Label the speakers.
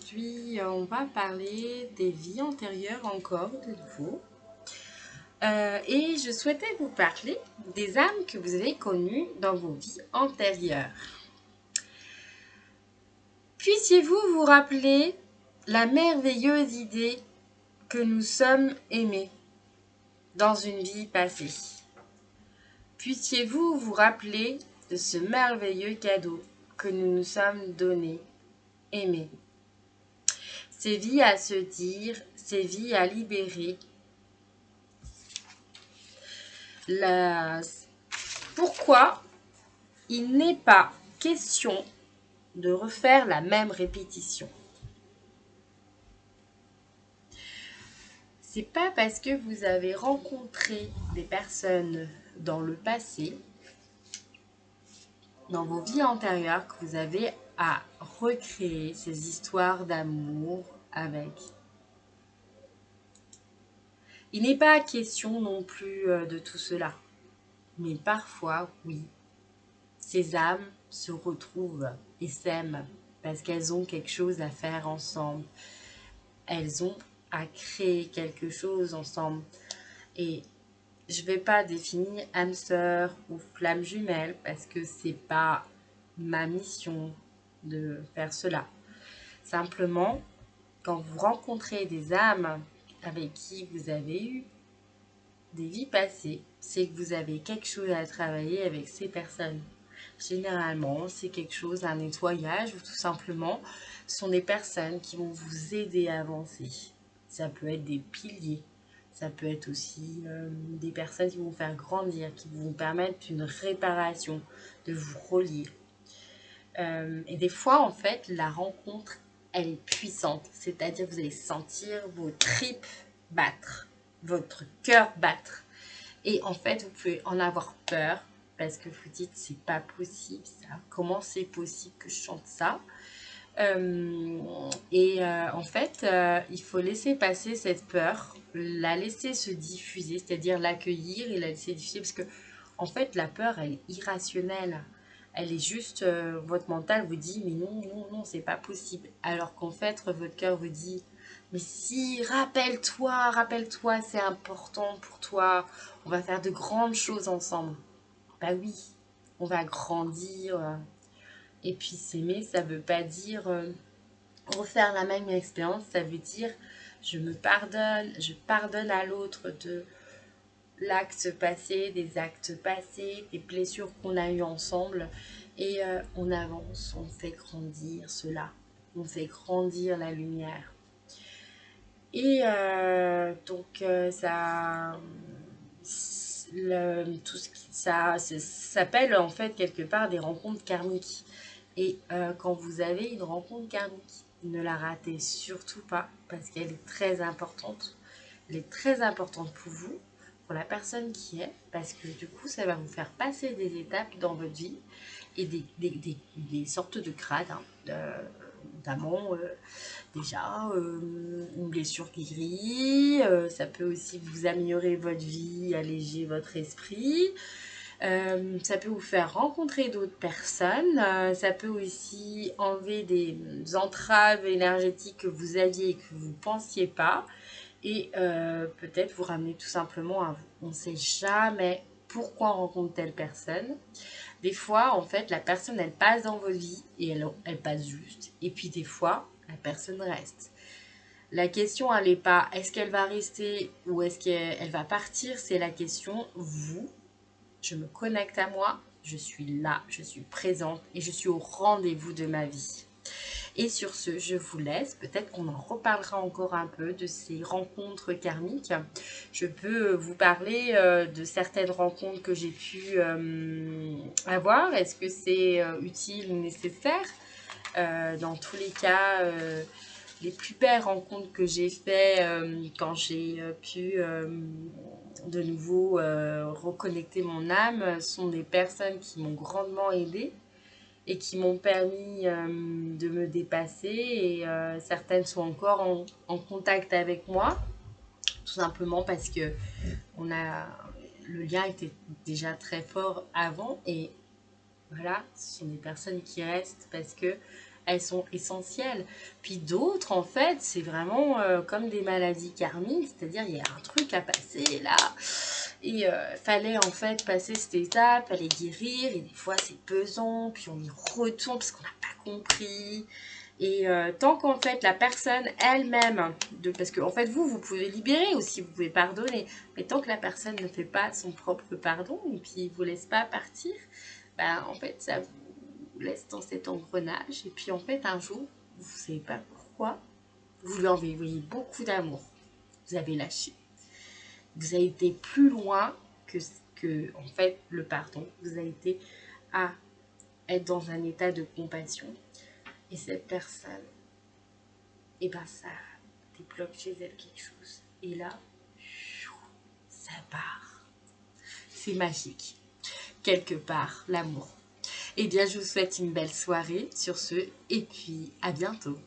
Speaker 1: Aujourd'hui, on va parler des vies antérieures encore de nouveau. Et je souhaitais vous parler des âmes que vous avez connues dans vos vies antérieures. Puissiez-vous vous rappeler la merveilleuse idée que nous sommes aimés dans une vie passée. Puissiez-vous vous rappeler de ce merveilleux cadeau que nous nous sommes donné, aimés. Ces vies à se dire, ces vies à libérer. Pourquoi il n'est pas question de refaire la même répétition. C'est pas parce que vous avez rencontré des personnes dans le passé, dans vos vies antérieures, que vous avez à recréer ces histoires d'amour avec. Il n'est pas question non plus de tout cela. Mais parfois, oui, ces âmes se retrouvent et s'aiment parce qu'elles ont quelque chose à faire ensemble. Elles ont à créer quelque chose ensemble. Et je ne vais pas définir âme sœur ou flamme jumelle parce que c'est pas ma mission de faire cela. Simplement, quand vous rencontrez des âmes avec qui vous avez eu des vies passées, c'est que vous avez quelque chose à travailler avec ces personnes. Généralement, c'est quelque chose, un nettoyage ou tout simplement, ce sont des personnes qui vont vous aider à avancer. Ça peut être des piliers, ça peut être aussi des personnes qui vont vous faire grandir, qui vont vous permettre une réparation, de vous relier. Et des fois, en fait, la rencontre, elle est puissante. C'est-à-dire que vous allez sentir vos tripes battre, votre cœur battre. Et en fait, vous pouvez en avoir peur parce que vous dites, c'est pas possible ça. Comment c'est possible que je chante ça? En fait, il faut laisser passer cette peur, la laisser se diffuser, c'est-à-dire l'accueillir et la laisser diffuser parce que, en fait, la peur, elle est irrationnelle. Elle est juste, votre mental vous dit, mais non, non, non, c'est pas possible. Alors qu'en fait, votre cœur vous dit, mais si, rappelle-toi, rappelle-toi, c'est important pour toi. On va faire de grandes choses ensemble. Bah oui, on va grandir. Et puis s'aimer, ça veut pas dire refaire la même expérience. Ça veut dire je me pardonne, je pardonne à l'autre de l'acte passé, des actes passés, des blessures qu'on a eues ensemble. Et on avance, on fait grandir cela. On fait grandir la lumière. Et tout ce qui ça s'appelle en fait quelque part des rencontres karmiques. Et quand vous avez une rencontre karmique, ne la ratez surtout pas parce qu'elle est très importante. Elle est très importante pour vous, pour la personne qui est, parce que du coup, ça va vous faire passer des étapes dans votre vie et des sortes de grades, notamment déjà une blessure guérie, ça peut aussi vous améliorer votre vie, alléger votre esprit. Ça peut vous faire rencontrer d'autres personnes. Ça peut aussi enlever des entraves énergétiques que vous aviez et que vous ne pensiez pas. Et peut-être vous ramener tout simplement à vous. On ne sait jamais pourquoi on rencontre telle personne. Des fois, en fait, la personne, elle passe dans votre vie et elle passe juste. Et puis des fois, la personne reste. La question, elle n'est pas est-ce qu'elle va rester ou est-ce qu'elle va partir. C'est la question, vous, je me connecte à moi, je suis là, je suis présente et je suis au rendez-vous de ma vie. Et sur ce, je vous laisse. Peut-être qu'on en reparlera encore un peu de ces rencontres karmiques. Je peux vous parler de certaines rencontres que j'ai pu avoir. Est-ce que c'est utile ou nécessaire? Dans tous les cas, les plus belles rencontres que j'ai faites quand j'ai pu de nouveau reconnecter mon âme sont des personnes qui m'ont grandement aidée et qui m'ont permis de me dépasser et certaines sont encore en contact avec moi tout simplement parce que le lien était déjà très fort avant et voilà, ce sont des personnes qui restent parce que elles sont essentielles. Puis d'autres, en fait, c'est vraiment comme des maladies karmiques, c'est-à-dire il y a un truc à passer là. Et fallait en fait passer cette étape, fallait guérir, et des fois c'est pesant, puis on y retourne parce qu'on n'a pas compris. Et tant qu'en fait la personne elle-même, parce que en fait vous pouvez libérer aussi, vous pouvez pardonner, mais tant que la personne ne fait pas son propre pardon et puis vous laisse pas partir, ben en fait ça vous laisse dans cet engrenage. Et puis en fait un jour, vous ne savez pas pourquoi, vous lui envoyez beaucoup d'amour, vous avez lâché, vous avez été plus loin que en fait le pardon, vous avez été à être dans un état de compassion. Et cette personne, et ben ça débloque chez elle quelque chose. Et là, ça part. C'est magique. Quelque part, l'amour. Eh bien, je vous souhaite une belle soirée sur ce, et puis à bientôt.